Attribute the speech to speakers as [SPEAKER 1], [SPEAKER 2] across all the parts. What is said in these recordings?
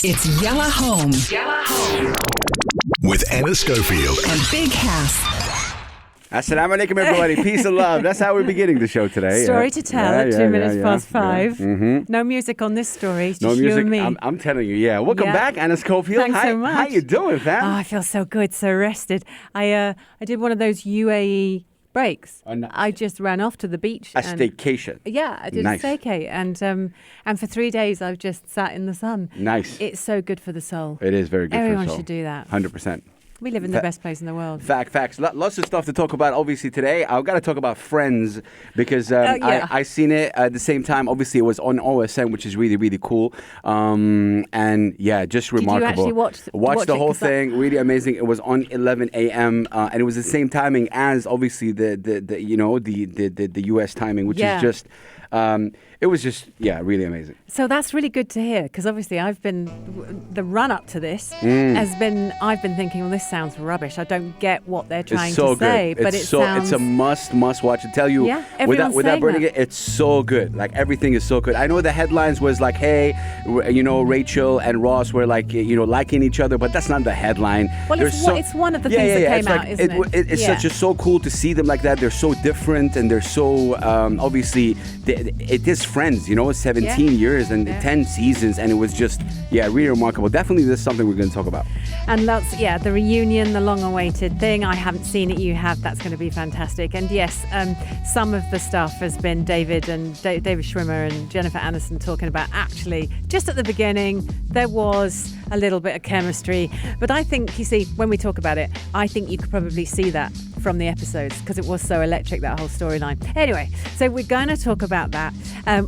[SPEAKER 1] It's Yella Home. Yella Home.
[SPEAKER 2] With Anna Schofield.
[SPEAKER 1] And Big Hass.
[SPEAKER 3] Assalamu alaikum, everybody. Peace and love. That's how we're beginning the show today.
[SPEAKER 4] Story to tell at 2 minutes past 5.
[SPEAKER 3] Yeah. Mm-hmm.
[SPEAKER 4] No music on this story. It's
[SPEAKER 3] No
[SPEAKER 4] just
[SPEAKER 3] music.
[SPEAKER 4] you and me.
[SPEAKER 3] I'm telling you, yeah. Welcome back, Anna Schofield.
[SPEAKER 4] Thanks
[SPEAKER 3] Hi,
[SPEAKER 4] so much.
[SPEAKER 3] How you doing, fam?
[SPEAKER 4] Oh, I feel so good, so rested. I did one of those UAE breaks.
[SPEAKER 3] Oh, nice.
[SPEAKER 4] I just ran off to the beach.
[SPEAKER 3] A staycation.
[SPEAKER 4] Yeah, I did
[SPEAKER 3] Nice.
[SPEAKER 4] a staycay. And for 3 days, I've just sat in the sun.
[SPEAKER 3] Nice.
[SPEAKER 4] It's so good for the soul.
[SPEAKER 3] It is very good
[SPEAKER 4] Everyone
[SPEAKER 3] for the soul.
[SPEAKER 4] should do that.
[SPEAKER 3] 100%.
[SPEAKER 4] We live in the best place in the world.
[SPEAKER 3] Facts. Lots of stuff to talk about, obviously, today. I've got to talk about Friends because
[SPEAKER 4] yeah.
[SPEAKER 3] I seen it at the same time. Obviously, it was on OSN, which is really, really cool. And yeah, just remarkable.
[SPEAKER 4] Did you actually watch
[SPEAKER 3] the
[SPEAKER 4] it?
[SPEAKER 3] whole
[SPEAKER 4] 'Cause
[SPEAKER 3] thing. Really amazing. It was on 11 a.m. And it was the same timing as, obviously, the US timing, which is just... it was just, really amazing.
[SPEAKER 4] So that's really good to hear because obviously the run up to this I've been thinking, well, this sounds rubbish. I don't get what they're trying
[SPEAKER 3] It's so
[SPEAKER 4] to say,
[SPEAKER 3] good.
[SPEAKER 4] but
[SPEAKER 3] It's a must watch. I tell you,
[SPEAKER 4] everyone's
[SPEAKER 3] without
[SPEAKER 4] saying
[SPEAKER 3] burning
[SPEAKER 4] that.
[SPEAKER 3] it, it's so good. Like everything is so good. I know the headlines was like, hey, Rachel and Ross were like, liking each other, but that's not the headline.
[SPEAKER 4] Well, it's one of the things that came out, isn't it?
[SPEAKER 3] It's just so cool to see them like that. They're so different and they're so obviously it is Friends, 17 years and 10 seasons, and it was just really remarkable. Definitely, this is something we're going to talk about.
[SPEAKER 4] And that's the reunion, the long-awaited thing. I haven't seen it. You have. That's going to be fantastic. And yes, some of the stuff has been David Schwimmer and Jennifer Aniston talking about. Actually, just at the beginning, there was a little bit of chemistry. But I think, you see, when we talk about it, I think you could probably see that from the episodes because it was so electric, that whole storyline. Anyway, so we're going to talk about that.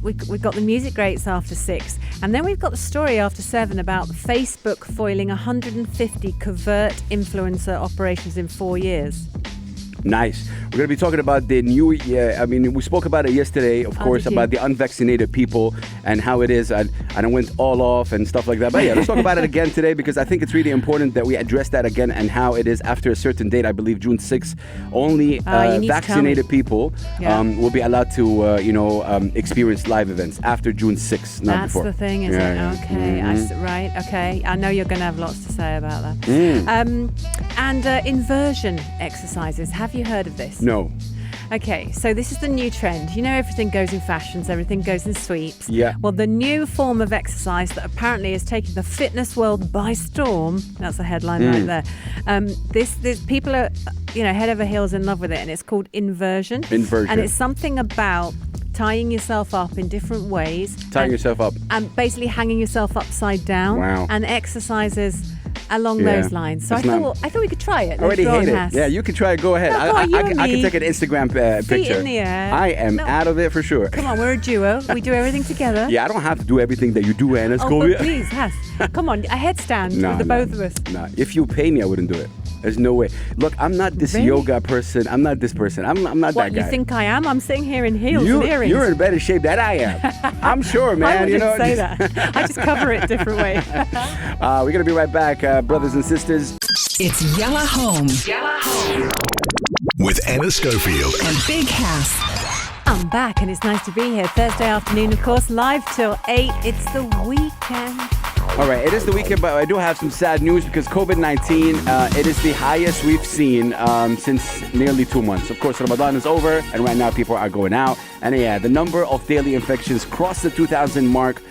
[SPEAKER 4] We've got the music greats after 6, and then we've got the story after 7 about Facebook foiling 150 covert influencer operations in 4 years.
[SPEAKER 3] Nice. We're going to be talking about the new, we spoke about it yesterday, of course, about the unvaccinated people and how it is. And it went all off and stuff like that. But let's talk about it again today because I think it's really important that we address that again and how it is after a certain date, I believe June 6th, only vaccinated people will be allowed to, experience live events after June 6th, not
[SPEAKER 4] That's
[SPEAKER 3] before.
[SPEAKER 4] the thing, is it? Okay.
[SPEAKER 3] Mm-hmm.
[SPEAKER 4] Right, okay. I know you're going to have lots to say about that. And inversion exercises. Have you heard of this?
[SPEAKER 3] No.
[SPEAKER 4] Okay, so this is the new trend. Everything goes in fashions, everything goes in sweeps.
[SPEAKER 3] Yeah.
[SPEAKER 4] Well, the new form of exercise that apparently is taking the fitness world by storm, that's the headline right there. This people are, head over heels in love with it, and it's called inversion.
[SPEAKER 3] Inversion.
[SPEAKER 4] And it's something about tying yourself up in different ways.
[SPEAKER 3] Tying yourself up.
[SPEAKER 4] And basically hanging yourself upside down.
[SPEAKER 3] Wow.
[SPEAKER 4] And exercises along those lines. So I thought we could try it.
[SPEAKER 3] I already hate it.
[SPEAKER 4] Has.
[SPEAKER 3] Yeah, you can try it. Go ahead.
[SPEAKER 4] No, come on, you and
[SPEAKER 3] I can
[SPEAKER 4] me.
[SPEAKER 3] take an Instagram
[SPEAKER 4] Feet
[SPEAKER 3] picture.
[SPEAKER 4] in the air.
[SPEAKER 3] I am out of it for sure.
[SPEAKER 4] Come on, we're a duo. We do everything together.
[SPEAKER 3] Yeah, I don't have to do everything that you do, Anna.
[SPEAKER 4] Oh, but please, Hass. Come on, a headstand with the both of us.
[SPEAKER 3] Nah, if you pay me, I wouldn't do it. There's no way. Look, I'm not this yoga person. I'm not this person. I'm not that guy.
[SPEAKER 4] What, you think I am? I'm sitting here in heels and earrings.
[SPEAKER 3] You're in better shape than I am. I'm sure, man.
[SPEAKER 4] I wouldn't say that. I just cover it a different way.
[SPEAKER 3] We're going to be right back, brothers and sisters.
[SPEAKER 1] It's Yella Home. Yella Home.
[SPEAKER 2] With Anna Schofield.
[SPEAKER 1] And Big Hass.
[SPEAKER 4] I'm back and it's nice to be here. Thursday afternoon, of course, live till 8. It's the weekend.
[SPEAKER 3] All right, it is the weekend, but I do have some sad news because COVID-19, it is the highest we've seen since nearly 2 months. Of course, Ramadan is over, and right now people are going out. And the number of daily infections crossed the 2,000 mark.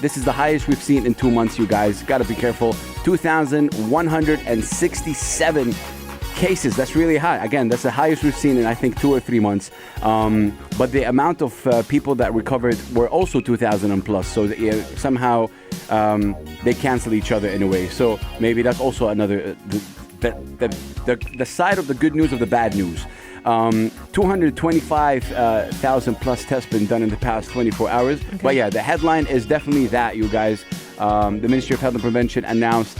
[SPEAKER 3] This is the highest we've seen in 2 months, you guys. Got to be careful. 2,167 cases. That's really high. Again, that's the highest we've seen in, I think, 2 or 3 months. But the amount of people that recovered were also 2,000 and plus. So somehow they cancel each other in a way. So maybe that's also another, the side of the good news of the bad news. 225,000 plus tests been done in the past 24 hours. Okay. But the headline is definitely that, you guys. The Ministry of Health and Prevention announced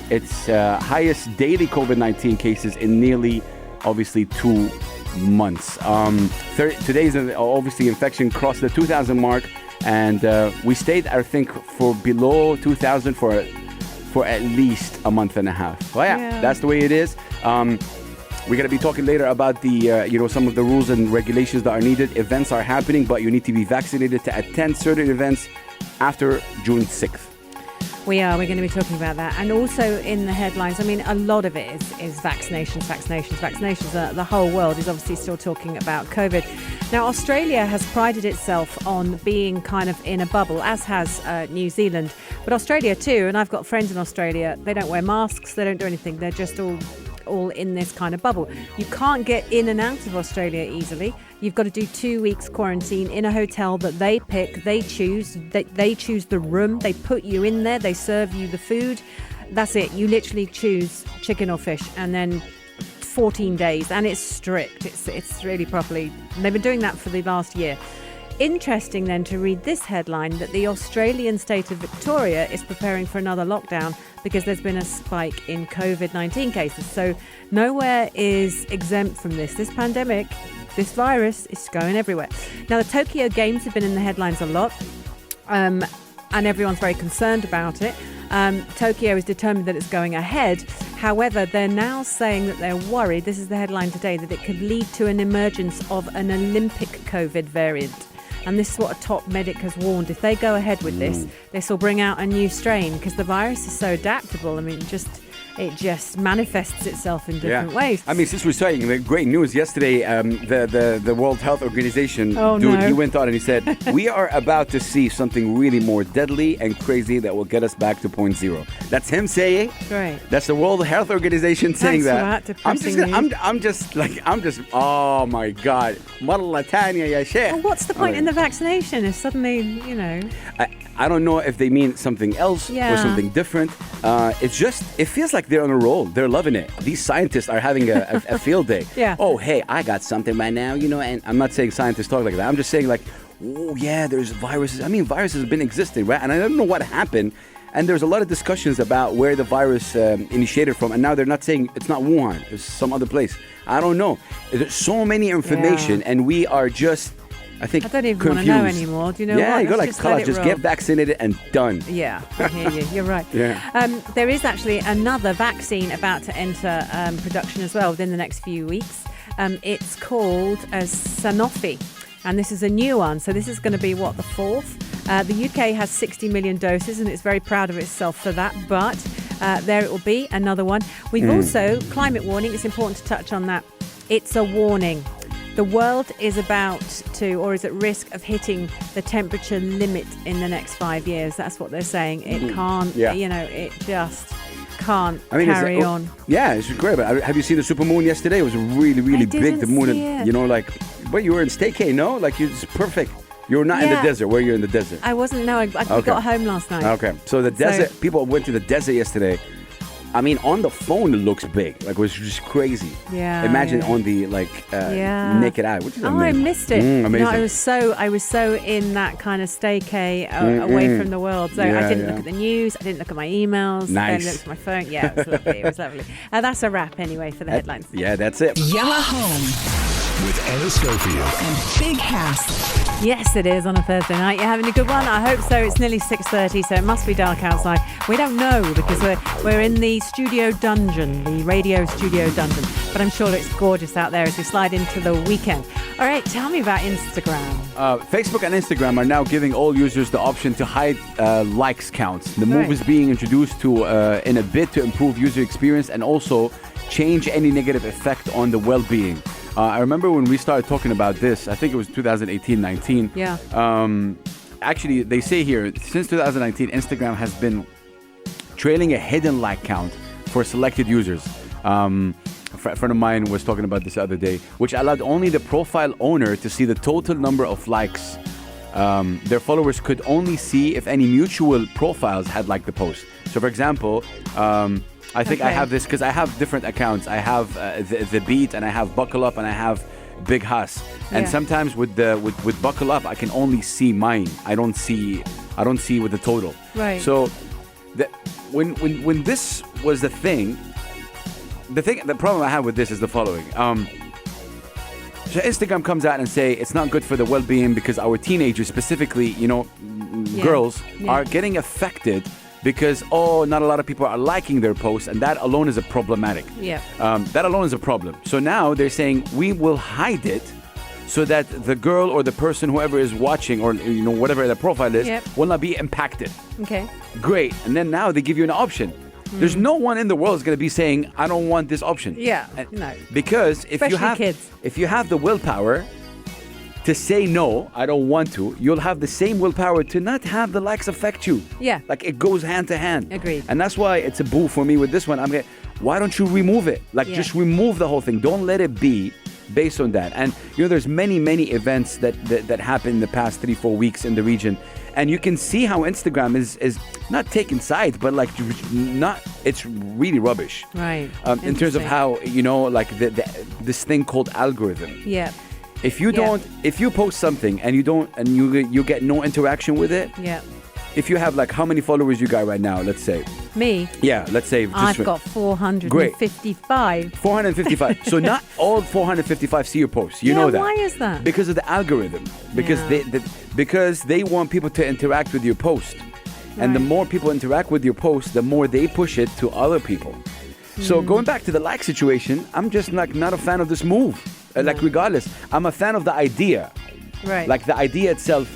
[SPEAKER 3] its highest daily COVID-19 cases in nearly, obviously, 2 months. Today's obviously infection crossed the 2,000 mark, and we stayed, I think, for below 2,000 for at least a month and a half. Well, that's the way it is. We're going to be talking later about the, some of the rules and regulations that are needed. Events are happening, but you need to be vaccinated to attend certain events after June 6th.
[SPEAKER 4] We are. We're going to be talking about that. And also in the headlines, I mean, a lot of it is vaccinations. The whole world is obviously still talking about COVID. Now, Australia has prided itself on being kind of in a bubble, as has New Zealand. But Australia too, and I've got friends in Australia, they don't wear masks, they don't do anything. They're just all in this kind of bubble. You can't get in and out of Australia easily. You've got to do 2 weeks quarantine in a hotel that they pick, they choose. They choose the room, they put you in there, they serve you the food. That's it. You literally choose chicken or fish, and then 14 days, and it's strict. It's really properly. They've been doing that for the last year. Interesting then to read this headline that the Australian state of Victoria is preparing for another lockdown because there's been a spike in COVID-19 cases. So nowhere is exempt from this. This pandemic, this virus is going everywhere. Now, the Tokyo Games have been in the headlines a lot, and everyone's very concerned about it. Tokyo is determined that it's going ahead. However, they're now saying that they're worried, this is the headline today, that it could lead to an emergence of an Olympic COVID variant. And this is what a top medic has warned. If they go ahead with this will bring out a new strain because the virus is so adaptable. I mean, it just manifests itself in different ways.
[SPEAKER 3] I mean, since we're saying the great news yesterday, the World Health Organization, he went on and he said, we are about to see something really more deadly and crazy that will get us back to point zero. That's him saying.
[SPEAKER 4] Right.
[SPEAKER 3] That's the World Health Organization saying that.
[SPEAKER 4] I'm
[SPEAKER 3] just, oh my God. Marla Tanya ya Sheikh.
[SPEAKER 4] Well, what's the point in the vaccination if suddenly,
[SPEAKER 3] I don't know if they mean something else or something different. It feels like they're on a roll. They're loving it. These scientists are having a field day.
[SPEAKER 4] Yeah.
[SPEAKER 3] Oh, hey, I got something by now, and I'm not saying scientists talk like that. I'm just saying oh, yeah, there's viruses. I mean, viruses have been existing, right? And I don't know what happened. And there's a lot of discussions about where the virus initiated from. And now they're not saying it's not Wuhan. It's some other place. I don't know. There's so many information and we are just... I don't even
[SPEAKER 4] want to know anymore. Do you know what?
[SPEAKER 3] Yeah, you go just get vaccinated and done.
[SPEAKER 4] Yeah, I hear you. You're right.
[SPEAKER 3] Yeah.
[SPEAKER 4] There is actually another vaccine about to enter production as well within the next few weeks. It's called Sanofi, and this is a new one. So this is going to be, the fourth? The UK has 60 million doses, and it's very proud of itself for that. But there it will be, another one. We've also, climate warning, it's important to touch on that. It's a warning. The world is about to, or is at risk of hitting the temperature limit in the next 5 years. That's what they're saying. It can't, it just can't carry on.
[SPEAKER 3] Yeah, it's great. But have you seen the supermoon yesterday? It was really, really big. The moon, but you were in staycation, no? It's perfect. You're not in the desert. Where you're in the desert?
[SPEAKER 4] I wasn't. No, I got home last night.
[SPEAKER 3] Okay, so the desert. People went to the desert yesterday. I mean, on the phone, it looks big. It was just crazy.
[SPEAKER 4] Yeah.
[SPEAKER 3] Imagine on the naked eye, which is amazing.
[SPEAKER 4] I missed it.
[SPEAKER 3] Amazing.
[SPEAKER 4] I was so in that kind of staycay away from the world. So I didn't look at the news. I didn't look at my emails.
[SPEAKER 3] Nice.
[SPEAKER 4] I didn't look at my phone. Yeah, it was lovely. It was lovely. That's a wrap anyway for the headlines.
[SPEAKER 3] Yeah, that's it.
[SPEAKER 1] Yellow Home
[SPEAKER 2] With Anna Schofield.
[SPEAKER 1] and Big House.
[SPEAKER 4] Yes, it is on a Thursday night. You're having a good one? I hope so. It's nearly 6:30, so it must be dark outside. We don't know because we're in the studio dungeon, the radio studio dungeon. But I'm sure it's gorgeous out there as we slide into the weekend. All right, tell me about Instagram.
[SPEAKER 3] Facebook and Instagram are now giving all users the option to hide likes counts. The move is being introduced to in a bid to improve user experience and also change any negative effect on the well-being. I remember when we started talking about this, I think it was 2018-19.
[SPEAKER 4] Yeah.
[SPEAKER 3] Actually, they say here, since 2019, Instagram has been trailing a hidden like count for selected users. A friend of mine was talking about this the other day, which allowed only the profile owner to see the total number of likes. Their followers could only see if any mutual profiles had liked the post. So, for example, I think I have this because I have different accounts. I have the Beat, and I have Buckle Up, and I have Big Huss. And sometimes with Buckle Up, I can only see mine. I don't see with the total.
[SPEAKER 4] Right.
[SPEAKER 3] So when this was the problem I have with this is the following. So Instagram comes out and say it's not good for the well-being because our teenagers, specifically, girls, are getting affected because not a lot of people are liking their posts, and that alone is problematic.
[SPEAKER 4] Yeah.
[SPEAKER 3] That alone is a problem. So now they're saying we will hide it so that the girl or the person, whoever is watching, or whatever the profile is,
[SPEAKER 4] Yep.
[SPEAKER 3] will not be impacted.
[SPEAKER 4] Okay.
[SPEAKER 3] Great. And then now they give you an option. There's no one in the world is going to be saying, I don't want this option.
[SPEAKER 4] Yeah,
[SPEAKER 3] And-
[SPEAKER 4] no.
[SPEAKER 3] Because
[SPEAKER 4] Especially kids.
[SPEAKER 3] if you have the willpower to say no, I don't want to, you'll have the same willpower to not have the likes affect you.
[SPEAKER 4] Yeah.
[SPEAKER 3] Like it goes hand to hand.
[SPEAKER 4] Agreed.
[SPEAKER 3] And that's why it's a boo for me with this one. I'm like, why don't you remove it? Like
[SPEAKER 4] Yeah.
[SPEAKER 3] just remove the whole thing. Don't let it be based on that. And there's many events that happened in the past 3-4 weeks in the region. And you can see how Instagram is not taking sides, but like it's really rubbish.
[SPEAKER 4] Right.
[SPEAKER 3] In terms of
[SPEAKER 4] Interesting.
[SPEAKER 3] how, like this thing called algorithm.
[SPEAKER 4] Yeah.
[SPEAKER 3] If you
[SPEAKER 4] Yeah.
[SPEAKER 3] don't, if you post something and you get no interaction with it,
[SPEAKER 4] Yeah.
[SPEAKER 3] if you have like how many followers you got right now, let's say.
[SPEAKER 4] Me.
[SPEAKER 3] Yeah, let's say.
[SPEAKER 4] I've got 455.
[SPEAKER 3] 455. So not all 455 see your posts. You
[SPEAKER 4] Yeah,
[SPEAKER 3] know that.
[SPEAKER 4] why is that?
[SPEAKER 3] Because of the algorithm. Because
[SPEAKER 4] Yeah.
[SPEAKER 3] because they want people to interact with your post. And the
[SPEAKER 4] Right.
[SPEAKER 3] more people interact with your post, the more they push it to other people.
[SPEAKER 4] Hmm.
[SPEAKER 3] So going back to the like situation, I'm just like not a fan of this move. Like regardless, I'm a fan of the idea.
[SPEAKER 4] Right.
[SPEAKER 3] Like the idea itself,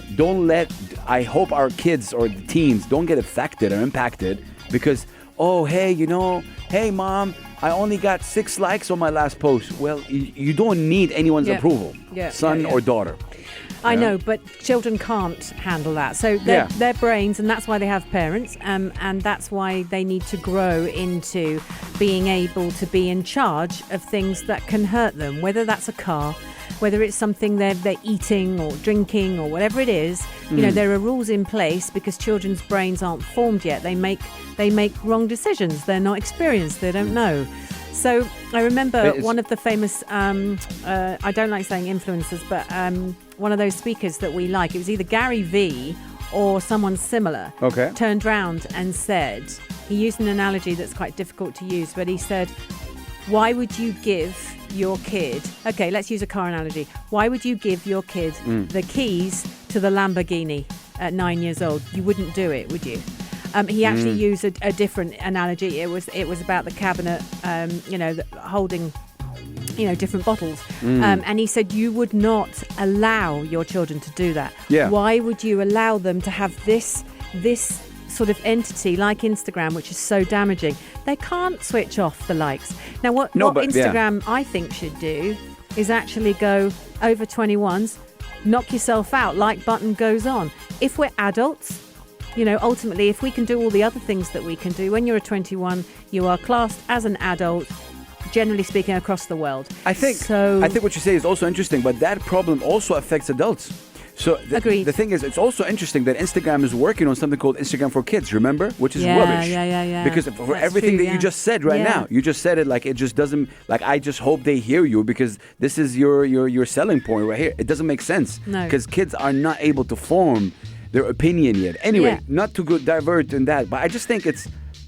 [SPEAKER 3] I hope our kids or the teens don't get affected or impacted because, oh, hey, mom, I only got 6 likes on my last post. Well, you don't need anyone's
[SPEAKER 4] Yeah.
[SPEAKER 3] approval,
[SPEAKER 4] Yeah,
[SPEAKER 3] son
[SPEAKER 4] yeah, yeah.
[SPEAKER 3] or daughter.
[SPEAKER 4] I
[SPEAKER 3] Yeah.
[SPEAKER 4] know, but children can't handle that. So
[SPEAKER 3] Yeah.
[SPEAKER 4] their brains, and that's why they have parents, and that's why they need to grow into being able to be in charge of things that can hurt them, whether that's a car, whether it's something they're eating or drinking or whatever it is. There are rules in place because children's brains aren't formed yet. They make wrong decisions. They're not experienced. They don't know. So I remember
[SPEAKER 3] It's-
[SPEAKER 4] one of the famous, I don't like saying influencers, but one of those speakers that we like, it was either Gary Vee or someone similar,
[SPEAKER 3] Okay.
[SPEAKER 4] turned round and said, he used an analogy that's quite difficult to use, but he said, why would you give your kid, okay, let's use a car analogy. Why would you give your kid the keys to the Lamborghini at 9 years old? You wouldn't do it, would you? He actually used a different analogy. It was about the cabinet, holding, different bottles. And he said you would not allow your children to do that.
[SPEAKER 3] Yeah.
[SPEAKER 4] Why would you allow them to have this sort of entity like Instagram, which is so damaging? They can't switch off the likes. Now, what
[SPEAKER 3] but, yeah.
[SPEAKER 4] Instagram I think should do is actually go over 21s, knock yourself out, like button goes on. If we're adults, ultimately, if we can do all the other things that we can do, when you're a 21, you are classed as an adult, generally speaking, across the world.
[SPEAKER 3] I think what you say is also interesting, but that problem also affects adults. So
[SPEAKER 4] Agreed.
[SPEAKER 3] the thing is, it's also interesting that Instagram is working on something called Instagram for Kids, remember? Which is rubbish.
[SPEAKER 4] Yeah.
[SPEAKER 3] Because for
[SPEAKER 4] That's
[SPEAKER 3] everything
[SPEAKER 4] true,
[SPEAKER 3] that you just said right now, you just said it like it just doesn't, like I just hope they hear you because this is your selling point right here. It doesn't make sense.
[SPEAKER 4] No.
[SPEAKER 3] Because kids are not able to form their opinion yet. Anyway,
[SPEAKER 4] Yeah.
[SPEAKER 3] not to go divert in that, but I just think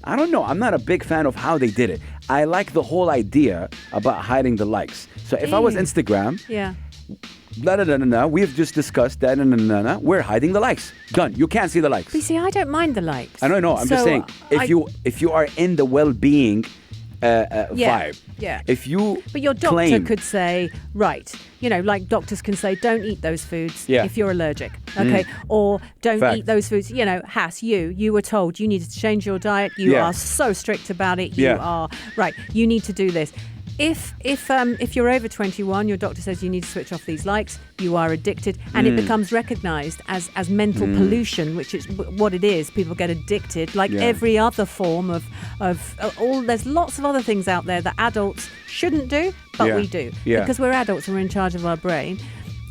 [SPEAKER 3] I don't know. I'm not a big fan of how they did it. I like the whole idea about hiding the likes. So if I was
[SPEAKER 4] Ew.
[SPEAKER 3] Instagram,
[SPEAKER 4] Yeah.
[SPEAKER 3] blah, blah, blah, blah, blah. We've just discussed that. We're hiding the likes. Done. You can't see the likes.
[SPEAKER 4] But you see, I don't mind the likes.
[SPEAKER 3] I don't know. I'm just
[SPEAKER 4] So
[SPEAKER 3] saying. If you are in the well-being vibe.
[SPEAKER 4] Yeah.
[SPEAKER 3] If you
[SPEAKER 4] But your doctor
[SPEAKER 3] claim,
[SPEAKER 4] could say, right, like doctors can say, don't eat those foods
[SPEAKER 3] Yeah.
[SPEAKER 4] if you're allergic, okay? Or don't
[SPEAKER 3] Fact.
[SPEAKER 4] eat those foods. Hass, you were told you needed to change your diet. You
[SPEAKER 3] Yeah.
[SPEAKER 4] are so strict about it. You
[SPEAKER 3] Yeah.
[SPEAKER 4] are, right, you need to do this. If you're over 21, your doctor says you need to switch off these likes, you are addicted, and it becomes recognized as mental pollution, which is what it is. People get addicted, like
[SPEAKER 3] Yeah.
[SPEAKER 4] every other form of all. There's lots of other things out there that adults shouldn't do, but
[SPEAKER 3] Yeah.
[SPEAKER 4] we do
[SPEAKER 3] Yeah.
[SPEAKER 4] because we're adults and we're in charge of our brain.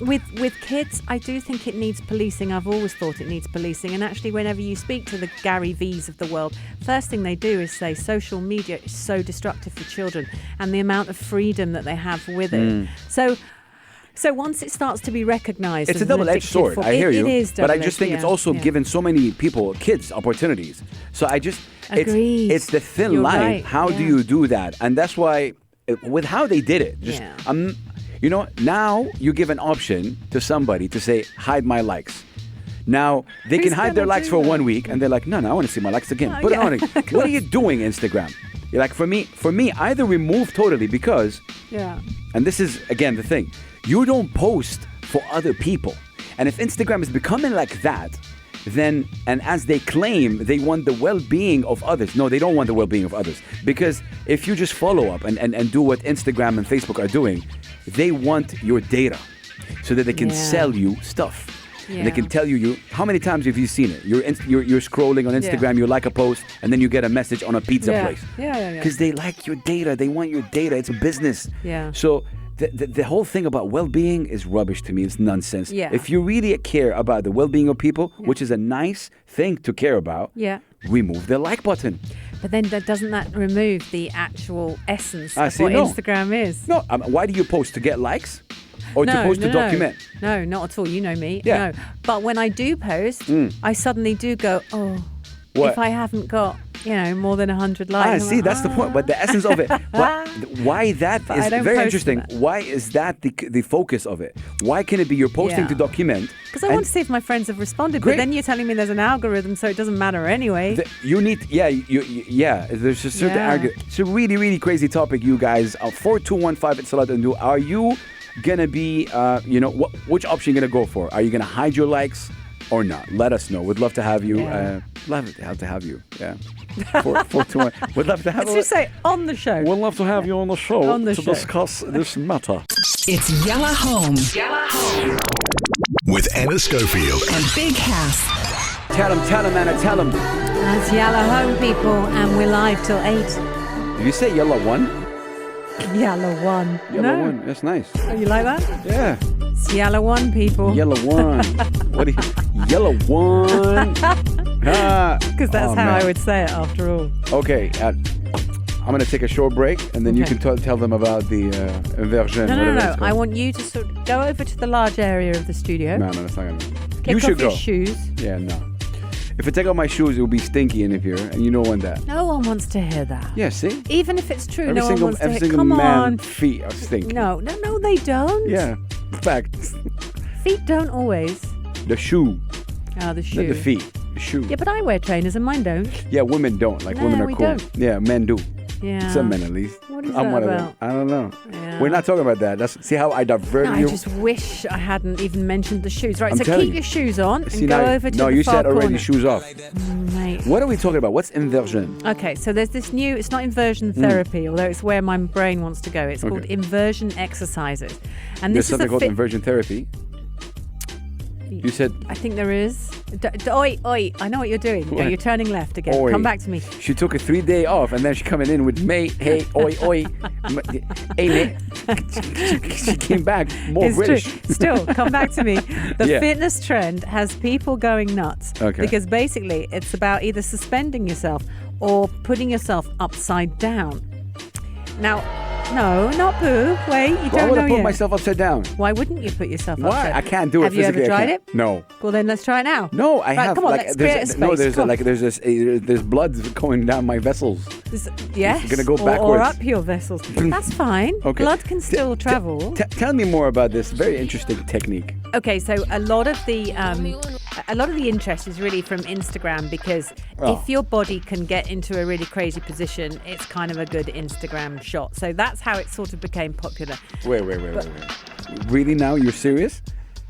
[SPEAKER 4] With kids, I do think it needs policing. I've always thought it needs policing. And actually, whenever you speak to the Gary V's of the world, first thing they do is say social media is so destructive for children and the amount of freedom that they have with it. So once it starts to be recognised,
[SPEAKER 3] it's a
[SPEAKER 4] as an
[SPEAKER 3] double-edged
[SPEAKER 4] addictive
[SPEAKER 3] sword.
[SPEAKER 4] form-
[SPEAKER 3] I hear you.
[SPEAKER 4] It is
[SPEAKER 3] but I
[SPEAKER 4] double-edged,
[SPEAKER 3] just think it's
[SPEAKER 4] yeah,
[SPEAKER 3] also
[SPEAKER 4] yeah.
[SPEAKER 3] given so many kids, opportunities. So
[SPEAKER 4] Agreed.
[SPEAKER 3] it's the thin
[SPEAKER 4] You're
[SPEAKER 3] line.
[SPEAKER 4] right,
[SPEAKER 3] How do
[SPEAKER 4] yeah.
[SPEAKER 3] you do that? And that's why, with how they did it, just
[SPEAKER 4] Yeah.
[SPEAKER 3] now you give an option to somebody to say hide my likes. Now they
[SPEAKER 4] Who's
[SPEAKER 3] can hide their
[SPEAKER 4] gonna
[SPEAKER 3] likes
[SPEAKER 4] do
[SPEAKER 3] for
[SPEAKER 4] that?
[SPEAKER 3] 1 week, and they're like, no, I want to see my likes again.
[SPEAKER 4] Oh,
[SPEAKER 3] Put
[SPEAKER 4] yeah.
[SPEAKER 3] it on. What are you doing, Instagram? You're like, for me, either remove totally because.
[SPEAKER 4] Yeah.
[SPEAKER 3] And this is, again, the thing. You don't post for other people. And if Instagram is becoming like that, then, and as they claim, they want the well-being of others. No, they don't want the well-being of others. Because if you just follow up and do what Instagram and Facebook are doing, they want your data so that they can sell you stuff.
[SPEAKER 4] Yeah.
[SPEAKER 3] And they can tell you how many times have you seen it? You're scrolling on Instagram, you like a post, and then you get a message on a pizza place.
[SPEAKER 4] Yeah.
[SPEAKER 3] Because they like your data. They want your data. It's a business.
[SPEAKER 4] Yeah.
[SPEAKER 3] So the whole thing about well-being is rubbish to me. It's nonsense.
[SPEAKER 4] Yeah.
[SPEAKER 3] If you really care about the well-being of people, which is a nice thing to care about, remove the like button.
[SPEAKER 4] But then doesn't that remove the actual essence of
[SPEAKER 3] see,
[SPEAKER 4] what
[SPEAKER 3] no.
[SPEAKER 4] Instagram is?
[SPEAKER 3] No, why do you post? To get likes? Or to post to document?
[SPEAKER 4] No, not at all. You know me.
[SPEAKER 3] Yeah.
[SPEAKER 4] No. But when I do post, I suddenly do go, oh,
[SPEAKER 3] What?
[SPEAKER 4] if I haven't got, more than 100 likes. I'm
[SPEAKER 3] See,
[SPEAKER 4] like,
[SPEAKER 3] that's the point. But the essence of it, why that
[SPEAKER 4] But I
[SPEAKER 3] is
[SPEAKER 4] don't
[SPEAKER 3] very
[SPEAKER 4] post
[SPEAKER 3] interesting.
[SPEAKER 4] that.
[SPEAKER 3] Why is that the focus of it? Why can it be you're posting to document?
[SPEAKER 4] Because I want to see if my friends have responded.
[SPEAKER 3] Great.
[SPEAKER 4] But then you're telling me there's an algorithm, so it doesn't matter anyway.
[SPEAKER 3] You need, there's a certain argument. It's a really, really crazy topic, you guys. 4215 at Salat and Do. Are you going to be, which option are you going to go for? Are you going to hide your likes or not? Let us know. We'd love to have you. Love to have you. Yeah. 421. We'd love to have
[SPEAKER 4] Let's just say on the show.
[SPEAKER 3] We'd love to have you on the show
[SPEAKER 4] to
[SPEAKER 3] discuss this matter.
[SPEAKER 1] It's Yalla Home
[SPEAKER 2] With Anna Schofield.
[SPEAKER 1] and Big House.
[SPEAKER 3] Tell him, Anna, tell him.
[SPEAKER 4] That's Yalla Home, people, and we're live till 8.
[SPEAKER 3] Did you say yellow one?
[SPEAKER 4] Yalla 1.
[SPEAKER 3] Yellow one. That's nice.
[SPEAKER 4] Oh, you like that?
[SPEAKER 3] Yeah.
[SPEAKER 4] It's Yalla 1, people.
[SPEAKER 3] Yellow one. What do you? Yellow one.
[SPEAKER 4] Because that's how
[SPEAKER 3] man.
[SPEAKER 4] I would say it after all.
[SPEAKER 3] Okay. I'm going to take a short break, and then you can tell them about the inversion.
[SPEAKER 4] No. I want you to sort of go over to the large area of the studio.
[SPEAKER 3] No, that's not going to.
[SPEAKER 4] Kick
[SPEAKER 3] You
[SPEAKER 4] off
[SPEAKER 3] should
[SPEAKER 4] your
[SPEAKER 3] go.
[SPEAKER 4] shoes.
[SPEAKER 3] Yeah, no. If I take off my shoes, it will be stinky in here, and you don't want that.
[SPEAKER 4] No one wants to hear that.
[SPEAKER 3] Yeah, see?
[SPEAKER 4] Even if it's true,
[SPEAKER 3] Every
[SPEAKER 4] no one
[SPEAKER 3] single,
[SPEAKER 4] wants to
[SPEAKER 3] every
[SPEAKER 4] hear.
[SPEAKER 3] single
[SPEAKER 4] Come
[SPEAKER 3] man
[SPEAKER 4] on.
[SPEAKER 3] feet are stinky.
[SPEAKER 4] No, they don't.
[SPEAKER 3] Yeah, facts.
[SPEAKER 4] Feet don't always.
[SPEAKER 3] The shoe,
[SPEAKER 4] Oh, the shoe.
[SPEAKER 3] not the feet. The shoe.
[SPEAKER 4] Yeah, but I wear trainers and mine don't.
[SPEAKER 3] Yeah, women don't. Like,
[SPEAKER 4] No,
[SPEAKER 3] women are
[SPEAKER 4] we
[SPEAKER 3] cool.
[SPEAKER 4] don't.
[SPEAKER 3] Yeah, men do.
[SPEAKER 4] Yeah.
[SPEAKER 3] Some men at least.
[SPEAKER 4] What is
[SPEAKER 3] I'm
[SPEAKER 4] that
[SPEAKER 3] one
[SPEAKER 4] about?
[SPEAKER 3] of them. I don't know.
[SPEAKER 4] Yeah.
[SPEAKER 3] We're not talking about that. See how I diverted
[SPEAKER 4] I
[SPEAKER 3] you?
[SPEAKER 4] just wish I hadn't even mentioned the shoes. Right,
[SPEAKER 3] I'm
[SPEAKER 4] so
[SPEAKER 3] telling
[SPEAKER 4] keep
[SPEAKER 3] you.
[SPEAKER 4] your shoes on and
[SPEAKER 3] See,
[SPEAKER 4] go
[SPEAKER 3] now,
[SPEAKER 4] over to
[SPEAKER 3] no,
[SPEAKER 4] the
[SPEAKER 3] you
[SPEAKER 4] far
[SPEAKER 3] said already
[SPEAKER 4] corner.
[SPEAKER 3] shoes off.
[SPEAKER 4] Mate.
[SPEAKER 3] What are we talking about? What's inversion?
[SPEAKER 4] Okay, so there's this new, it's not inversion therapy, although it's where my brain wants to go. It's called
[SPEAKER 3] Okay.
[SPEAKER 4] inversion exercises. And
[SPEAKER 3] There's
[SPEAKER 4] this is
[SPEAKER 3] something
[SPEAKER 4] a
[SPEAKER 3] called inversion therapy. You said
[SPEAKER 4] I think there is. Oi, I know what you're doing. No,
[SPEAKER 3] What?
[SPEAKER 4] you're turning left again.
[SPEAKER 3] Oi.
[SPEAKER 4] Come back to me.
[SPEAKER 3] she took a 3-day off, and then she coming in with mate, hey, oi. Hey, mate. She came back more
[SPEAKER 4] It's
[SPEAKER 3] British.
[SPEAKER 4] true. Still, come back to me. The
[SPEAKER 3] Yeah.
[SPEAKER 4] fitness trend has people going nuts.
[SPEAKER 3] Okay.
[SPEAKER 4] Because basically it's about either suspending yourself or putting yourself upside down. Now, no, not poo. Wait, you
[SPEAKER 3] Why
[SPEAKER 4] don't
[SPEAKER 3] would
[SPEAKER 4] know
[SPEAKER 3] I put
[SPEAKER 4] yet.
[SPEAKER 3] myself upside down?
[SPEAKER 4] Why wouldn't you put yourself
[SPEAKER 3] Why?
[SPEAKER 4] upside
[SPEAKER 3] I can't do it
[SPEAKER 4] Have you ever
[SPEAKER 3] physically. I
[SPEAKER 4] tried
[SPEAKER 3] can't.
[SPEAKER 4] it?
[SPEAKER 3] No.
[SPEAKER 4] Well, then let's try it now.
[SPEAKER 3] No, I
[SPEAKER 4] Right,
[SPEAKER 3] have.
[SPEAKER 4] come on,
[SPEAKER 3] like,
[SPEAKER 4] let's create a space.
[SPEAKER 3] there's blood going down my vessels.
[SPEAKER 4] Yes.
[SPEAKER 3] gonna go
[SPEAKER 4] or
[SPEAKER 3] backwards.
[SPEAKER 4] up your vessels. That's fine.
[SPEAKER 3] Okay.
[SPEAKER 4] Blood can still travel.
[SPEAKER 3] Tell me more about this very interesting technique.
[SPEAKER 4] Okay, so a lot of the interest is really from Instagram because
[SPEAKER 3] Oh.
[SPEAKER 4] if your body can get into a really crazy position, it's kind of a good Instagram shot. So that's how it sort of became popular.
[SPEAKER 3] Wait. Really now? You're serious?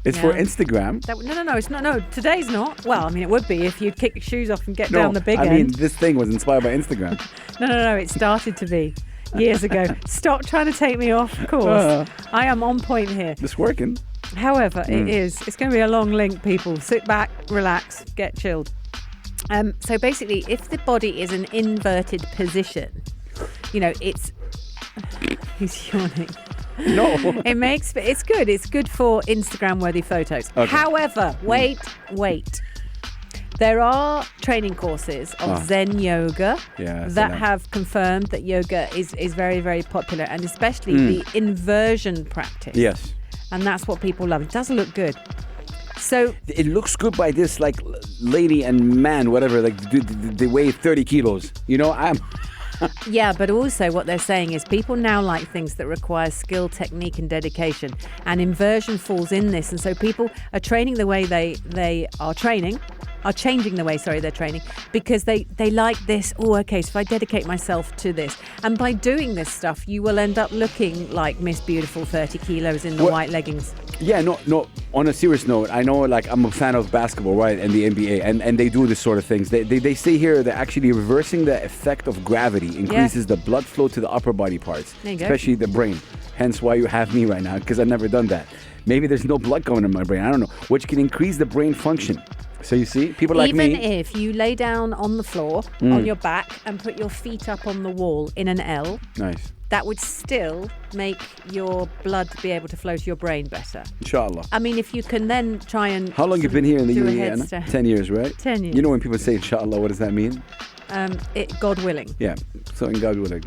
[SPEAKER 3] It's for
[SPEAKER 4] Yeah.
[SPEAKER 3] Instagram?
[SPEAKER 4] No, it's not. No, today's not. Well, I mean, it would be if you'd kick your shoes off and get down the big
[SPEAKER 3] I
[SPEAKER 4] end.
[SPEAKER 3] mean, this thing was inspired by Instagram.
[SPEAKER 4] No, it started to be years ago. Stop trying to take me off course. I am on point here.
[SPEAKER 3] It's working.
[SPEAKER 4] However,
[SPEAKER 3] Hmm.
[SPEAKER 4] it's going to be a long link, people. Sit back, relax, get chilled. So basically, if the body is an inverted position, it's... He's yawning.
[SPEAKER 3] No.
[SPEAKER 4] It's good. It's good for Instagram-worthy photos.
[SPEAKER 3] Okay.
[SPEAKER 4] However, wait. There are training courses of Zen yoga
[SPEAKER 3] Yeah, I see
[SPEAKER 4] that
[SPEAKER 3] that.
[SPEAKER 4] have confirmed that yoga is very, very popular, and especially the inversion practice.
[SPEAKER 3] Yes.
[SPEAKER 4] And that's what people love. It does look good. So,
[SPEAKER 3] It looks good by this like lady and man, whatever. Like they weigh 30 kilos. I'm.
[SPEAKER 4] yeah, but also what they're saying is people now like things that require skill, technique, and dedication. And inversion falls in this. And so people are training the way they are training. are changing the way, they're training because they like this. Oh, okay, so if I dedicate myself to this, and by doing this stuff, you will end up looking like Miss Beautiful 30 kilos in the white leggings.
[SPEAKER 3] Yeah, no. On a serious note, I know, like, I'm a fan of basketball, right, and the NBA, and they do this sort of things. They say here that actually reversing the effect of gravity increases the blood flow to the upper body parts, especially the brain. Hence why you have me right now, because I've never done that. Maybe there's no blood going in my brain. I don't know, which can increase the brain function. So you see, people like me.
[SPEAKER 4] Even if you lay down on the floor on your back and put your feet up on the wall in an L.
[SPEAKER 3] Nice.
[SPEAKER 4] That would still make your blood be able to flow to your brain better.
[SPEAKER 3] Inshallah.
[SPEAKER 4] I mean, if you can then try and...
[SPEAKER 3] How long you been here in the UAE, Anna? 10 years, right?
[SPEAKER 4] 10 years.
[SPEAKER 3] You know when people say inshallah, what does that mean?
[SPEAKER 4] God willing.
[SPEAKER 3] Yeah, so in God willing.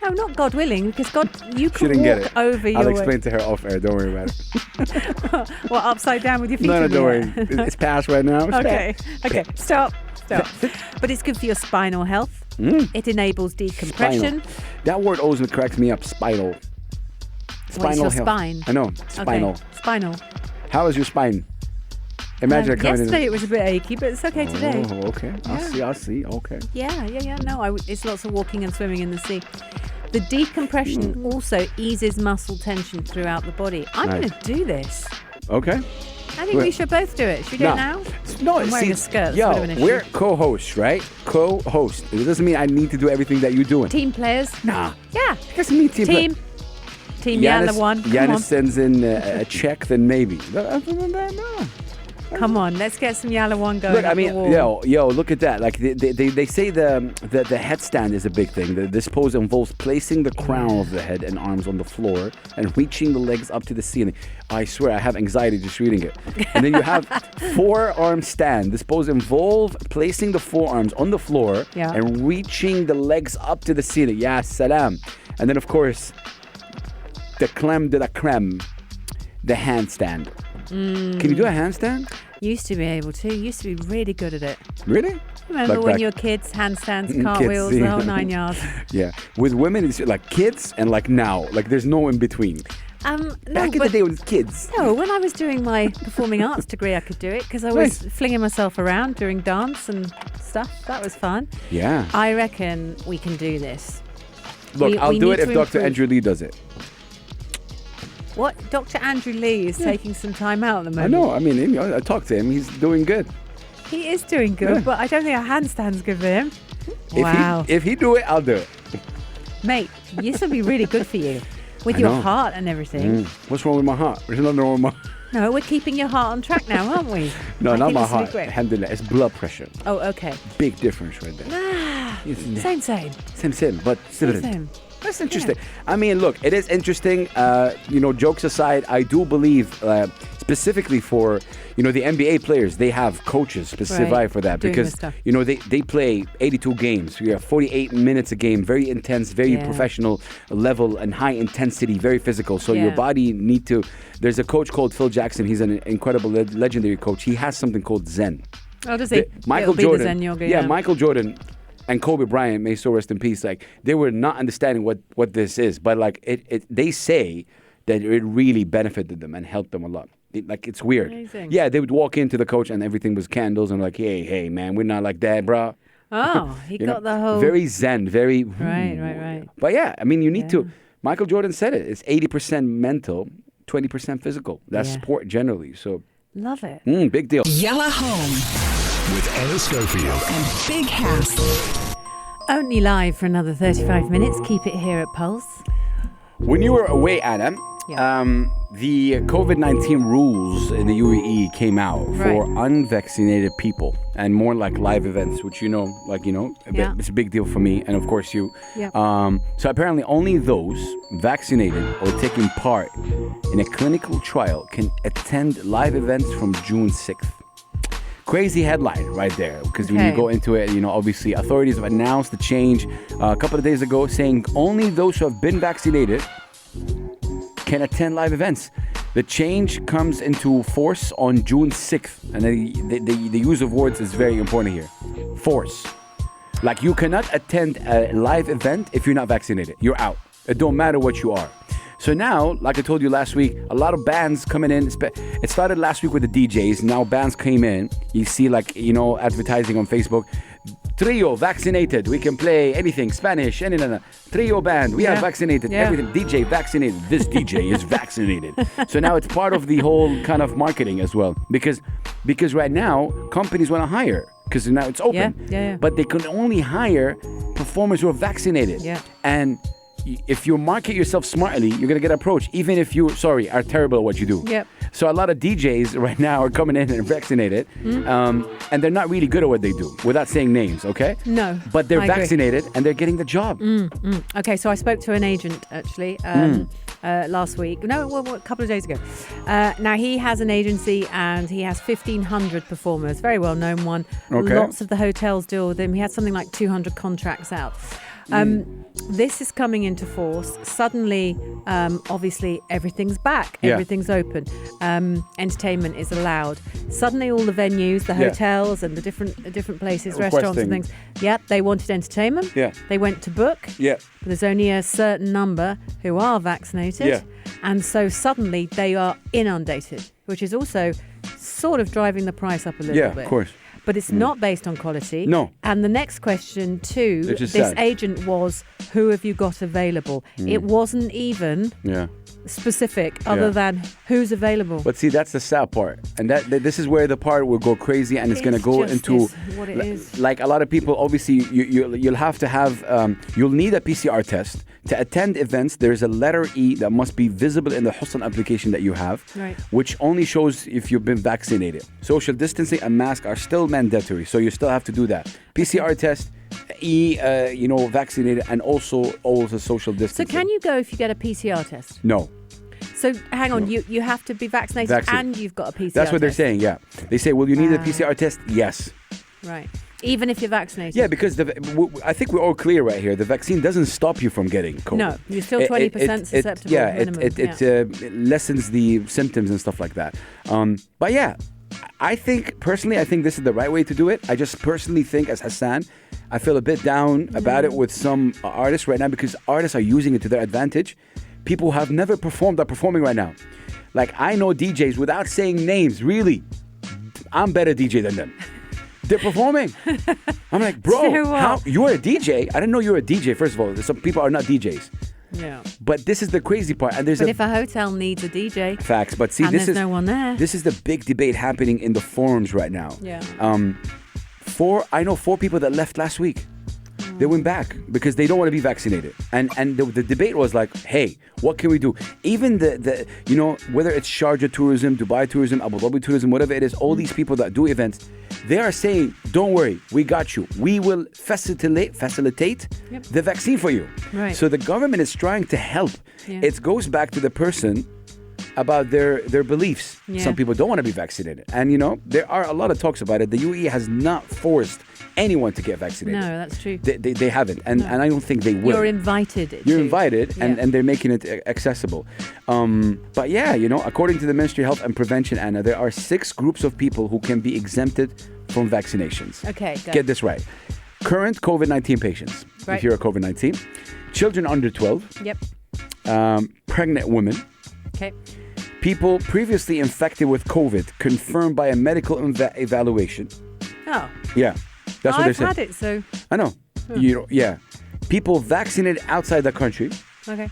[SPEAKER 4] No, not God willing, because God, you can
[SPEAKER 3] Shouldn't get
[SPEAKER 4] walk
[SPEAKER 3] it.
[SPEAKER 4] over your...
[SPEAKER 3] I'll explain to her off air, don't worry about it.
[SPEAKER 4] Well, upside down with your feet
[SPEAKER 3] No,
[SPEAKER 4] in the
[SPEAKER 3] don't
[SPEAKER 4] air.
[SPEAKER 3] worry. It's past right now.
[SPEAKER 4] Okay, stop. But it's good for your spinal health. It enables decompression.
[SPEAKER 3] Spinal. That word always cracks me up, spinal.
[SPEAKER 4] What's your
[SPEAKER 3] health.
[SPEAKER 4] spine?
[SPEAKER 3] I know, spinal.
[SPEAKER 4] Okay. Spinal.
[SPEAKER 3] How is your spine? Imagine it coming
[SPEAKER 4] yesterday it was a bit achy, but it's okay today.
[SPEAKER 3] Oh, okay. I'll see. Okay.
[SPEAKER 4] Yeah. No, it's lots of walking and swimming in the sea. The decompression also eases muscle tension throughout the body. I'm going to do this.
[SPEAKER 3] Okay.
[SPEAKER 4] I think we should both do it. Should we do it now?
[SPEAKER 3] No,
[SPEAKER 4] I'm wearing a skirt.
[SPEAKER 3] Yo,
[SPEAKER 4] That's a bit of an issue.
[SPEAKER 3] we're co-hosts, right? Co-host. It doesn't mean I need to do everything that you're doing.
[SPEAKER 4] Team players?
[SPEAKER 3] Nah.
[SPEAKER 4] Yeah.
[SPEAKER 3] It doesn't mean team.
[SPEAKER 4] Team Yalla one.
[SPEAKER 3] Yanis sends in a check, then maybe. Other than that, no.
[SPEAKER 4] Come on, let's get some Yalla one going.
[SPEAKER 3] Look, I mean, yo, look at that. Like they say the headstand is a big thing. This pose involves placing the crown of the head and arms on the floor and reaching the legs up to the ceiling. I swear, I have anxiety just reading it. And then you have forearm stand. This pose involves placing the forearms on the floor and reaching the legs up to the ceiling. Ya salam. And then, of course, the creme de la creme, the handstand. Can you do a handstand?
[SPEAKER 4] Used to be able to. Used to be really good at it.
[SPEAKER 3] Really?
[SPEAKER 4] Remember
[SPEAKER 3] Like
[SPEAKER 4] when
[SPEAKER 3] back-
[SPEAKER 4] you were kids, handstands, cartwheels, the whole 9 yards.
[SPEAKER 3] Yeah. With women, it's like kids and like now. Like there's no in between.
[SPEAKER 4] No,
[SPEAKER 3] Back in the day when it's kids.
[SPEAKER 4] No, when I was doing my performing arts degree, I could do it because I was flinging myself around during dance and stuff. That was fun.
[SPEAKER 3] Yeah.
[SPEAKER 4] I reckon we can do this.
[SPEAKER 3] Look, I'll do it if
[SPEAKER 4] to
[SPEAKER 3] Dr.
[SPEAKER 4] improve.
[SPEAKER 3] Andrew Lee does it.
[SPEAKER 4] What? Dr. Andrew Lee is taking some time out at the
[SPEAKER 3] I
[SPEAKER 4] moment.
[SPEAKER 3] know. I mean, I talked to him. He's doing good.
[SPEAKER 4] He is doing good, but I don't think a handstand's good for him.
[SPEAKER 3] If he do it, I'll do it.
[SPEAKER 4] Mate, this would be really good for you. With
[SPEAKER 3] I
[SPEAKER 4] your
[SPEAKER 3] know.
[SPEAKER 4] heart and everything.
[SPEAKER 3] What's wrong with my heart? There's nothing wrong with my...
[SPEAKER 4] No, we're keeping your heart on track now, aren't we?
[SPEAKER 3] No,
[SPEAKER 4] I
[SPEAKER 3] not
[SPEAKER 4] think
[SPEAKER 3] my
[SPEAKER 4] this will be
[SPEAKER 3] heart.
[SPEAKER 4] great.
[SPEAKER 3] Alhamdulillah. It's blood pressure.
[SPEAKER 4] Oh, okay.
[SPEAKER 3] Big difference right there.
[SPEAKER 4] Same.
[SPEAKER 3] Same, but still.
[SPEAKER 4] Same.
[SPEAKER 3] That's interesting. I mean, look, it is interesting. Jokes aside, I do believe specifically for, the NBA players, they have coaches specific
[SPEAKER 4] Right,
[SPEAKER 3] for that
[SPEAKER 4] doing
[SPEAKER 3] because,
[SPEAKER 4] this stuff.
[SPEAKER 3] they play 82 games. We have 48 minutes a game, very intense, very professional level and high intensity, very physical. So your body need to, there's a coach called Phil Jackson. He's an incredible, legendary coach. He has something called Zen.
[SPEAKER 4] Oh, does he?
[SPEAKER 3] Michael
[SPEAKER 4] It'll be
[SPEAKER 3] Jordan.
[SPEAKER 4] the Zen yoga,
[SPEAKER 3] yeah, Michael Jordan and Kobe Bryant, may so rest in peace. Like they were not understanding what this is, but like they say that it really benefited them and helped them a lot. It's weird.
[SPEAKER 4] Amazing.
[SPEAKER 3] Yeah, they would walk into the coach and everything was candles and like, hey, man, we're not like that, bro.
[SPEAKER 4] Oh, he got the whole...
[SPEAKER 3] Very zen, very
[SPEAKER 4] Right.
[SPEAKER 3] But yeah, I mean, you need to. Michael Jordan said it. It's 80% mental, 20% physical. That's sport generally. So
[SPEAKER 4] Love it.
[SPEAKER 3] big deal.
[SPEAKER 1] Yalla Home
[SPEAKER 2] With Anna Schofield.
[SPEAKER 1] and Big House.
[SPEAKER 4] Only live for another 35 minutes. Keep it here at Pulse.
[SPEAKER 3] When you were away, Anna, the COVID-19 rules in the UAE came out for unvaccinated people and more like live events, which it's a big deal for me and of course you.
[SPEAKER 4] Yeah.
[SPEAKER 3] So apparently only those vaccinated or taking part in a clinical trial can attend live events from June 6th. Crazy headline right there, because when you go into it, obviously authorities have announced the change a couple of days ago saying only those who have been vaccinated can attend live events. The change comes into force on June 6th. And the use of words is very important here. Force. Like you cannot attend a live event if you're not vaccinated. You're out. It don't matter what you are. So now, like I told you last week, a lot of bands coming in. It started last week with the DJs. Now bands came in. You see, like, you know, advertising on Facebook. Trio vaccinated. We can play anything, Spanish, any trio band. We are vaccinated.
[SPEAKER 4] Yeah.
[SPEAKER 3] Everything. DJ vaccinated. This DJ is vaccinated. So now it's part of the whole kind of marketing as well. Because right now companies want to hire because now it's open.
[SPEAKER 4] Yeah.
[SPEAKER 3] But they can only hire performers who are vaccinated.
[SPEAKER 4] Yeah.
[SPEAKER 3] And if you market yourself smartly, you're going to get approached, even if you, are terrible at what you do.
[SPEAKER 4] Yep.
[SPEAKER 3] So a lot of DJs right now are coming in and vaccinated, and they're not really good at what they do, without saying names, okay?
[SPEAKER 4] No,
[SPEAKER 3] But they're
[SPEAKER 4] I agree.
[SPEAKER 3] vaccinated and they're getting the job.
[SPEAKER 4] Okay, so I spoke to an agent actually last week. No, a couple of days ago. Now he has an agency and he has 1,500 performers, very well known one.
[SPEAKER 3] Okay.
[SPEAKER 4] Lots of the hotels deal with him. He had something like 200 contracts out. This is coming into force. Suddenly, obviously, everything's back.
[SPEAKER 3] Yeah.
[SPEAKER 4] Everything's open. Entertainment is allowed. Suddenly, all the venues, the
[SPEAKER 3] Yeah.
[SPEAKER 4] hotels, and the different places,
[SPEAKER 3] Requesting.
[SPEAKER 4] restaurants and things. Yep, they wanted entertainment.
[SPEAKER 3] Yeah.
[SPEAKER 4] They went to book.
[SPEAKER 3] Yeah.
[SPEAKER 4] But there's only a certain number who are vaccinated.
[SPEAKER 3] Yeah.
[SPEAKER 4] And so suddenly they are inundated, which is also sort of driving the price up a little
[SPEAKER 3] Yeah,
[SPEAKER 4] bit.
[SPEAKER 3] of course.
[SPEAKER 4] But it's not based on quality.
[SPEAKER 3] No.
[SPEAKER 4] And the next question too,
[SPEAKER 3] Which is
[SPEAKER 4] this
[SPEAKER 3] sad.
[SPEAKER 4] agent was, who have you got available? It wasn't even
[SPEAKER 3] Yeah.
[SPEAKER 4] specific other
[SPEAKER 3] Yeah.
[SPEAKER 4] than who's available.
[SPEAKER 3] But see, that's the sad part. And that this is where the part will go crazy and it's going to
[SPEAKER 4] It's
[SPEAKER 3] go
[SPEAKER 4] just
[SPEAKER 3] into,
[SPEAKER 4] is what it is.
[SPEAKER 3] like a lot of people, obviously, you'll have to have, you'll need a PCR test. To attend events, there's a letter E that must be visible in the Husn application that you have,
[SPEAKER 4] Right.
[SPEAKER 3] which only shows if you've been vaccinated. Social distancing and mask are still mandatory, so you still have to do that. PCR test, vaccinated, and also social
[SPEAKER 4] So
[SPEAKER 3] distancing.
[SPEAKER 4] can you go if you get a PCR test?
[SPEAKER 3] No.
[SPEAKER 4] So hang on, you have to be vaccinated
[SPEAKER 3] Vaccinated.
[SPEAKER 4] and you've got a PCR
[SPEAKER 3] That's what they're
[SPEAKER 4] test.
[SPEAKER 3] saying, yeah. They say, will you need a PCR test? Yes.
[SPEAKER 4] Right. Even if you're vaccinated?
[SPEAKER 3] Yeah, because I think we're all clear right here. The vaccine doesn't stop you from getting COVID.
[SPEAKER 4] No, you're still 20% susceptible.
[SPEAKER 3] Yeah,
[SPEAKER 4] minimum.
[SPEAKER 3] it lessens the symptoms and stuff like that. But yeah, I think this is the right way to do it. I just personally think, as Hassan, I feel a bit down about it with some artists right now because artists are using it to their advantage. People who have never performed are performing right now. Like, I know DJs, without saying names, really, I'm better DJ than them. They're performing. I'm like, bro,
[SPEAKER 4] So what?
[SPEAKER 3] how you're a DJ? I didn't know you were a DJ. First of all, some people are not DJs.
[SPEAKER 4] Yeah.
[SPEAKER 3] But this is the crazy part, and there's
[SPEAKER 4] But if a hotel needs a DJ
[SPEAKER 3] facts. But see,
[SPEAKER 4] and
[SPEAKER 3] this
[SPEAKER 4] there's
[SPEAKER 3] is
[SPEAKER 4] no one there.
[SPEAKER 3] this is the big debate happening in the forums right now.
[SPEAKER 4] Yeah.
[SPEAKER 3] I know 4 people that left last week. They went back because they don't want to be vaccinated. And the debate was like, hey, what can we do? Even the whether it's Sharjah tourism, Dubai tourism, Abu Dhabi tourism, whatever it is, all these people that do events, they are saying, don't worry, we got you. We will facilitate
[SPEAKER 4] Yep.
[SPEAKER 3] the vaccine for you.
[SPEAKER 4] Right.
[SPEAKER 3] So the government is trying to help.
[SPEAKER 4] Yeah.
[SPEAKER 3] It goes back to the person about their beliefs.
[SPEAKER 4] Yeah.
[SPEAKER 3] Some people don't want to be vaccinated. And, there are a lot of talks about it. The UAE has not forced anyone to get vaccinated.
[SPEAKER 4] No, that's true.
[SPEAKER 3] They haven't. And I don't think they will.
[SPEAKER 4] You're invited.
[SPEAKER 3] You're
[SPEAKER 4] to.
[SPEAKER 3] invited,
[SPEAKER 4] Yeah.
[SPEAKER 3] and they're making it accessible. But yeah, according to the Ministry of Health and Prevention, Anna, there are 6 groups of people who can be exempted from vaccinations.
[SPEAKER 4] Okay, go.
[SPEAKER 3] Get this right. Current COVID-19 patients,
[SPEAKER 4] Right.
[SPEAKER 3] if you're a COVID-19. Children under 12.
[SPEAKER 4] Yep.
[SPEAKER 3] Pregnant women.
[SPEAKER 4] Okay.
[SPEAKER 3] People previously infected with COVID confirmed by a medical evaluation.
[SPEAKER 4] Oh,
[SPEAKER 3] Yeah, that's what they're
[SPEAKER 4] I've
[SPEAKER 3] saying.
[SPEAKER 4] had it, so
[SPEAKER 3] I know. Yeah. People vaccinated outside the country.
[SPEAKER 4] okay.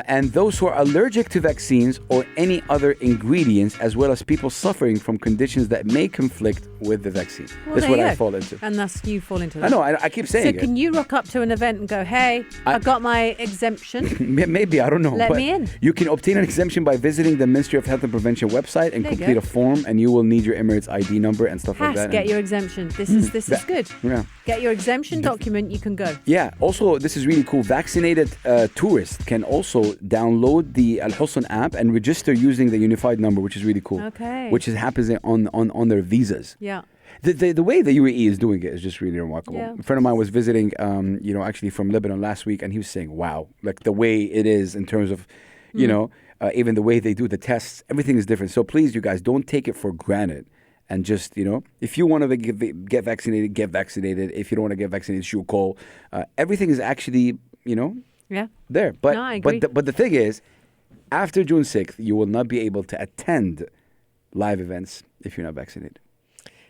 [SPEAKER 3] And those who are allergic to vaccines or any other ingredients, as well as people suffering from conditions that may conflict with the vaccine.
[SPEAKER 4] Well,
[SPEAKER 3] That's
[SPEAKER 4] there
[SPEAKER 3] what
[SPEAKER 4] you
[SPEAKER 3] I
[SPEAKER 4] go.
[SPEAKER 3] fall into.
[SPEAKER 4] And thus you fall into that.
[SPEAKER 3] I know, I keep
[SPEAKER 4] So
[SPEAKER 3] saying
[SPEAKER 4] can you rock up to an event and go, hey, I got my exemption?
[SPEAKER 3] it. Maybe, I don't know.
[SPEAKER 4] Let
[SPEAKER 3] but
[SPEAKER 4] me in.
[SPEAKER 3] You can obtain an exemption by visiting the Ministry of Health and Prevention website and
[SPEAKER 4] There you
[SPEAKER 3] complete
[SPEAKER 4] go.
[SPEAKER 3] a form, and you will need your Emirates ID number and stuff like
[SPEAKER 4] Has
[SPEAKER 3] that.
[SPEAKER 4] get
[SPEAKER 3] And-
[SPEAKER 4] your exemption. This is good.
[SPEAKER 3] Yeah.
[SPEAKER 4] Get your exemption document, you can go.
[SPEAKER 3] Yeah, also, this is really cool. Vaccinated tourists can also download the Al Husn app and register using the unified number, which is really cool.
[SPEAKER 4] Okay.
[SPEAKER 3] Which is happens on their visas.
[SPEAKER 4] Yeah.
[SPEAKER 3] The way the UAE is doing it is just really remarkable.
[SPEAKER 4] Yeah.
[SPEAKER 3] A friend of mine was visiting, actually from Lebanon last week, and he was saying, wow, like the way it is in terms of, even the way they do the tests, everything is different. So please, you guys, don't take it for granted. And just, if you want to get vaccinated, get vaccinated. If you don't want to get vaccinated, shoot call. Everything is actually,
[SPEAKER 4] Yeah.
[SPEAKER 3] there. But
[SPEAKER 4] No, I agree.
[SPEAKER 3] but the thing is, after June 6th, you will not be able to attend live events if you're not vaccinated.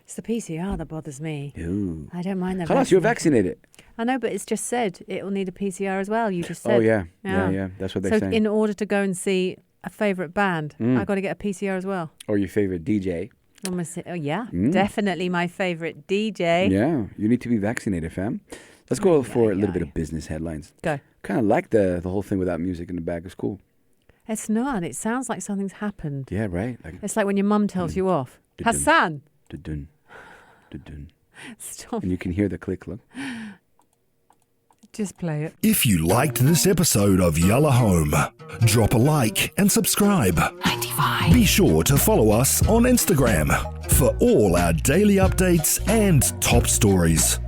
[SPEAKER 4] It's the PCR that bothers me.
[SPEAKER 3] Ooh.
[SPEAKER 4] I don't mind that.
[SPEAKER 3] Khalas, you're vaccinated.
[SPEAKER 4] I know, but it's just said it will need a PCR as well. You just said.
[SPEAKER 3] Oh, yeah. That's what they're
[SPEAKER 4] So
[SPEAKER 3] saying.
[SPEAKER 4] in order to go and see a favourite band, I got to get a PCR as well.
[SPEAKER 3] Or your favorite DJ.
[SPEAKER 4] Oh yeah, definitely my favourite DJ.
[SPEAKER 3] Yeah, you need to be vaccinated, fam. Let's go for a little bit of business headlines.
[SPEAKER 4] Go.
[SPEAKER 3] Kind of like the whole thing without music in the back. It's cool.
[SPEAKER 4] It's not. It sounds like something's happened.
[SPEAKER 3] Yeah, right. Like
[SPEAKER 4] It's like when your mum tells you off.
[SPEAKER 3] Dun-dun.
[SPEAKER 4] Hassan,
[SPEAKER 3] dun dun,
[SPEAKER 4] stop.
[SPEAKER 3] and you can hear the click. Look.
[SPEAKER 4] Just play it.
[SPEAKER 2] If you liked this episode of Yalla Home, drop a like and subscribe.
[SPEAKER 1] 95.
[SPEAKER 2] Be sure to follow us on Instagram for all our daily updates and top stories.